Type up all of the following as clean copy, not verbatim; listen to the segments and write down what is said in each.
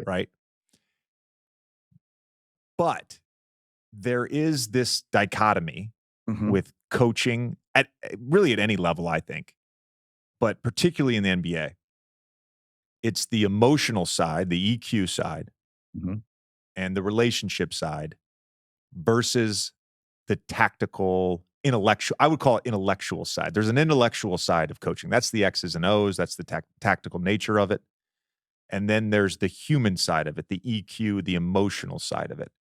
right? But there is this dichotomy Mhm. with coaching at really at any level, I think, but particularly in the NBA. It's the emotional side, the EQ side, Mhm. and the relationship side versus the tactical, intellectual, I would call it intellectual side. There's an intellectual side of coaching. That's the X's and O's, that's the tactical nature of it. And then there's the human side of it, the EQ, the emotional side of it.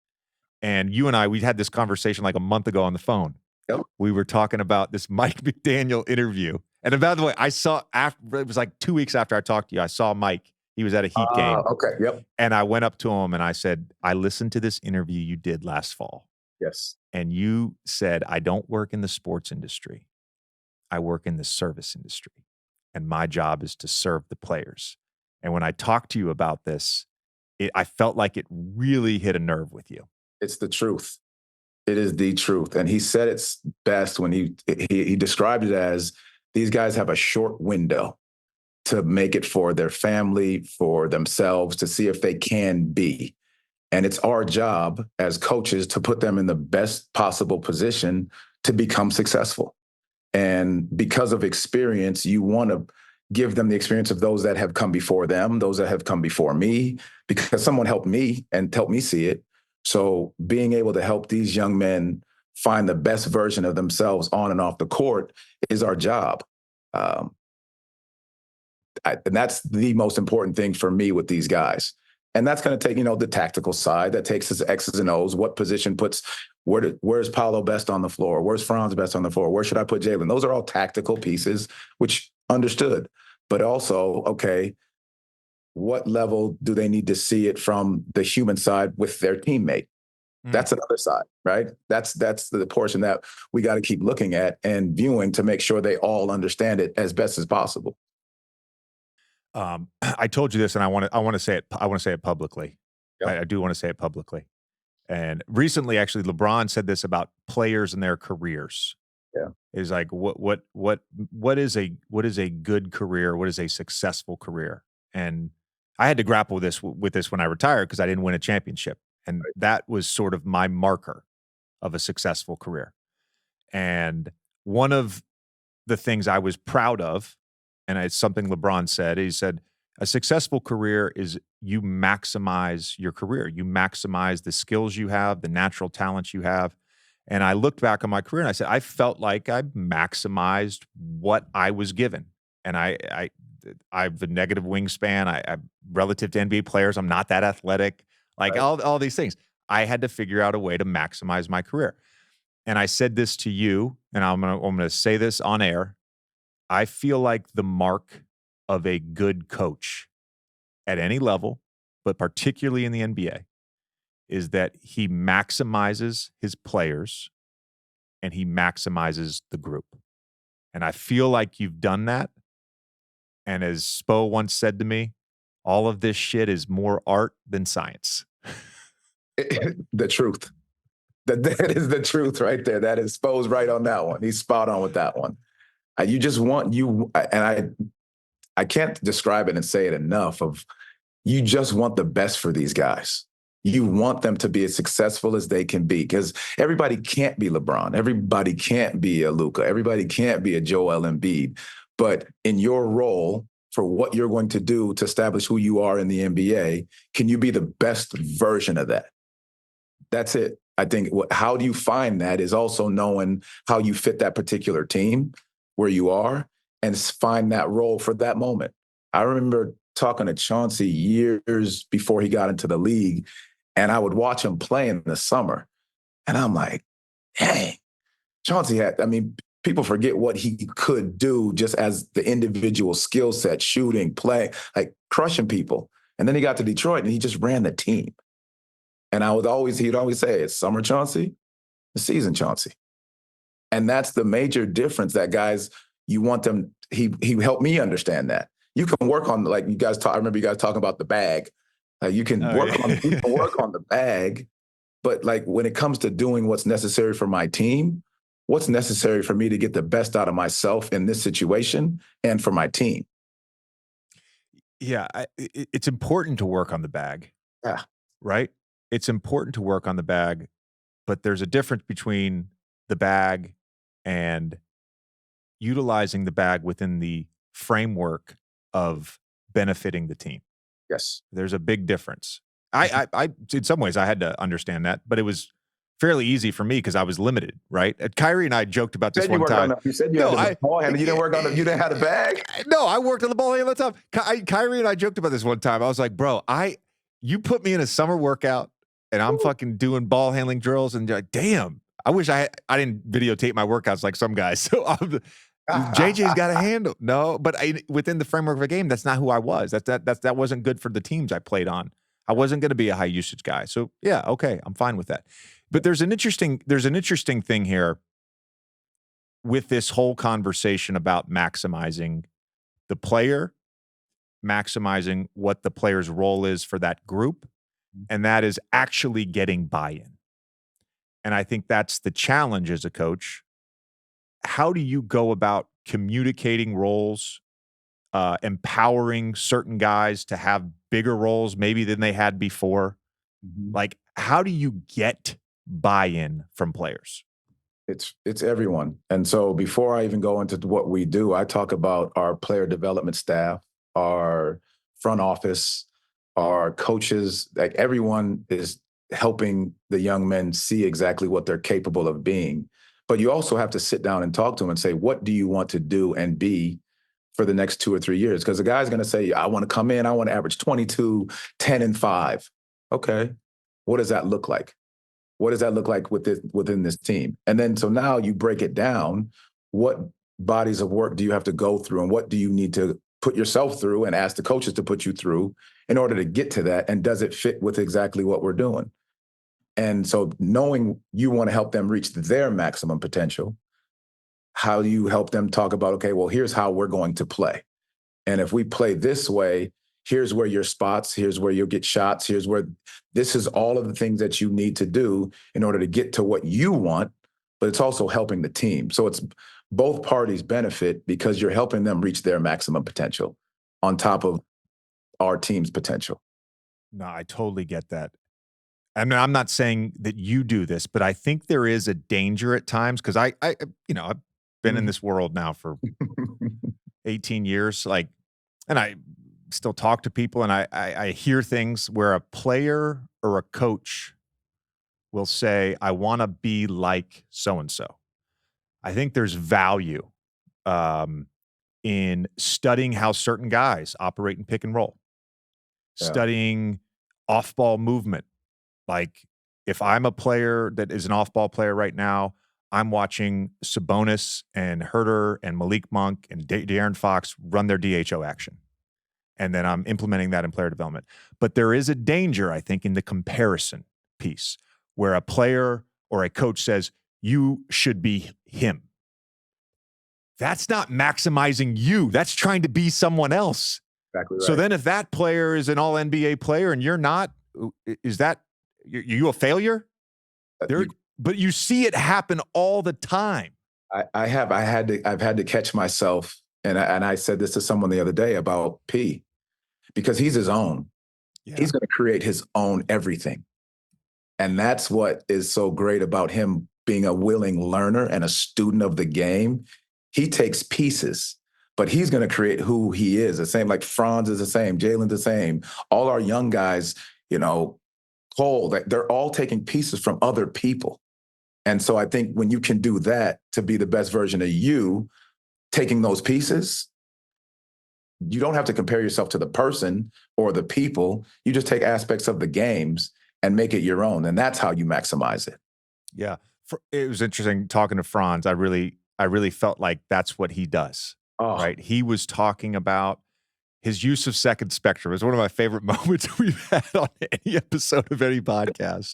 And you and I, we had this conversation like a month ago on the phone. Yep. We were talking about this Mike McDaniel interview. And by the way, I saw after it was like 2 weeks after I talked to you, I saw Mike. He was at a Heat game. Okay. Yep. And I went up to him and I said, I listened to this interview you did last fall. Yes. And you said, I don't work in the sports industry. I work in the service industry. And my job is to serve the players. And when I talked to you about this, I felt like it really hit a nerve with you. It's the truth. It is the truth. And he said it's best when he described it as these guys have a short window to make it for their family, for themselves, to see if they can be. And it's our job as coaches to put them in the best possible position to become successful. And because of experience, you want to give them the experience of those that have come before them, those that have come before me, because someone helped me and helped me see it. So being able to help these young men find the best version of themselves on and off the court is our job. Um, and that's the most important thing for me with these guys. And that's going to take, the tactical side. That takes us X's and O's. What position puts, where's Paolo best on the floor? Where's Franz best on the floor? Where should I put Jalen? Those are all tactical pieces, which understood. But also, okay, what level do they need to see it from the human side with their teammate? That's another side, right? That's the portion that we got to keep looking at and viewing to make sure they all understand it as best as possible. I told you this, and I want to say it. I want to say it publicly. Yep. I do want to say it publicly. And recently, actually, LeBron said this about players and their careers. Yeah. Is like what is a good career? What is a successful career? And I had to grapple with this when I retired because I didn't win a championship, and that was sort of my marker of a successful career. And one of the things I was proud of, and it's something LeBron said, he said, a successful career is you maximize your career. You maximize the skills you have, the natural talents you have. And I looked back on my career and I said, I felt like I maximized what I was given. And I have a negative wingspan. I relative to NBA players, I'm not that athletic. Like all these things. I had to figure out a way to maximize my career. And I said this to you, and I'm gonna say this on air. I feel like the mark of a good coach at any level, but particularly in the NBA, is that he maximizes his players and he maximizes the group. And I feel like you've done that. And as Spo once said to me, all of this shit is more art than science. The truth. That is the truth right there. That is Spo's right on that one. He's spot on with that one. You just want and I can't describe it and say it enough of you just want the best for these guys. You want them to be as successful as they can be because everybody can't be LeBron. Everybody can't be a Luka. Everybody can't be a Joel Embiid. But in your role for what you're going to do to establish who you are in the NBA, can you be the best version of that? That's it. I think how do you find that is also knowing how you fit that particular team where you are and find that role for that moment. I remember talking to Chauncey years before he got into the league, and I would watch him play in the summer. And I'm like, dang, Chauncey people forget what he could do just as the individual skill set, shooting, playing, like crushing people. And then he got to Detroit and he just ran the team. And he'd always say, it's summer Chauncey, the season Chauncey. And that's the major difference that guys, you want them, he helped me understand that. You can work on, like you guys talk, I remember you guys talking about the bag. You can work on the bag, but like when it comes to doing what's necessary for my team, what's necessary for me to get the best out of myself in this situation and for my team? Yeah, it's important to work on the bag, Yeah. right? It's important to work on the bag, but there's a difference between the bag and utilizing the bag within the framework of benefiting the team. Yes. There's a big difference. Mhm. In some ways, I had to understand that, but it was fairly easy for me because I was limited, right? Kyrie and I joked about this Said you one worked on time. the, you said you had No, the ball handle. You didn't work on the, you didn't have the bag. no, I worked on the ball all the time. Kyrie and I joked about this one time. I was like, bro, you put me in a summer workout and I'm fucking doing ball handling drills and you're like, damn, I wish I didn't videotape my workouts like some guys. So JJ's got a handle. No, but within the framework of a game, that's not who I was. That wasn't good for the teams I played on. I wasn't going to be a high usage guy. So yeah, okay, I'm fine with that. But there's an interesting thing here with this whole conversation about maximizing the player, maximizing what the player's role is for that group, and that is actually getting buy-in. And I think that's the challenge as a coach. How do you go about communicating roles, empowering certain guys to have bigger roles maybe than they had before? Mhm. Like, how do you get buy-in from players? It's everyone. And so before I even go into what we do, I talk about our player development staff, our front office, our coaches, like everyone is helping the young men see exactly what they're capable of being. But you also have to sit down and talk to them and say, what do you want to do and be for the next 2 or 3 years? Because the guy's going to say, I want to come in, I want to average 22, 10, and 5. Okay. What does that look like? What does that look like within this team? And then so now you break it down. What bodies of work do you have to go through, and what do you need to put yourself through and ask the coaches to put you through in order to get to that? And does it fit with exactly what we're doing? And so knowing you want to help them reach their maximum potential, how do you help them talk about, okay, well, here's how we're going to play. And if we play this way, here's where your spots, here's where you'll get shots, here's where this is all of the things that you need to do in order to get to what you want, but it's also helping the team. So it's both parties benefit because you're helping them reach their maximum potential on top of our team's potential. No, I totally get that. I mean, I'm not saying that you do this, but I think there is a danger at times because I've been in Mhm. this world now for 18 years, like, and I still talk to people and I hear things where a player or a coach will say, I want to be like so and so. I think there's value um, in studying how certain guys operate in pick and roll, Yeah. studying off ball movement. Like, if I'm a player that is an off ball player right now, I'm watching Sabonis and Herter and Malik Monk and De'Aaron Fox run their DHO action. And then I'm implementing that in player development. But there is a danger, I think, in the comparison piece where a player or a coach says, you should be him. That's not maximizing you. That's trying to be someone else. Exactly So right. then if that player is an all NBA player and you're not, is that you a failure? There, You- but you see it happen all the time. I've had to catch myself, and I said this to someone the other day about P, because he's his own. Yeah. He's going to create his own everything. And that's what is so great about him being a willing learner and a student of the game. He takes pieces, but he's going to create who he is. The same, like Franz is the same, Jalen's the same. All our young guys, Cole, they're all taking pieces from other people. And so I think when you can do that to be the best version of you, taking those pieces, you don't have to compare yourself to the person or the people. You just take aspects of the games and make it your own. And that's how you maximize it. Yeah. It was interesting talking to Franz. I really felt like that's what he does, Oh, right? He was talking about his use of second spectrum. It's one of my favorite moments we've had on any episode of any podcast.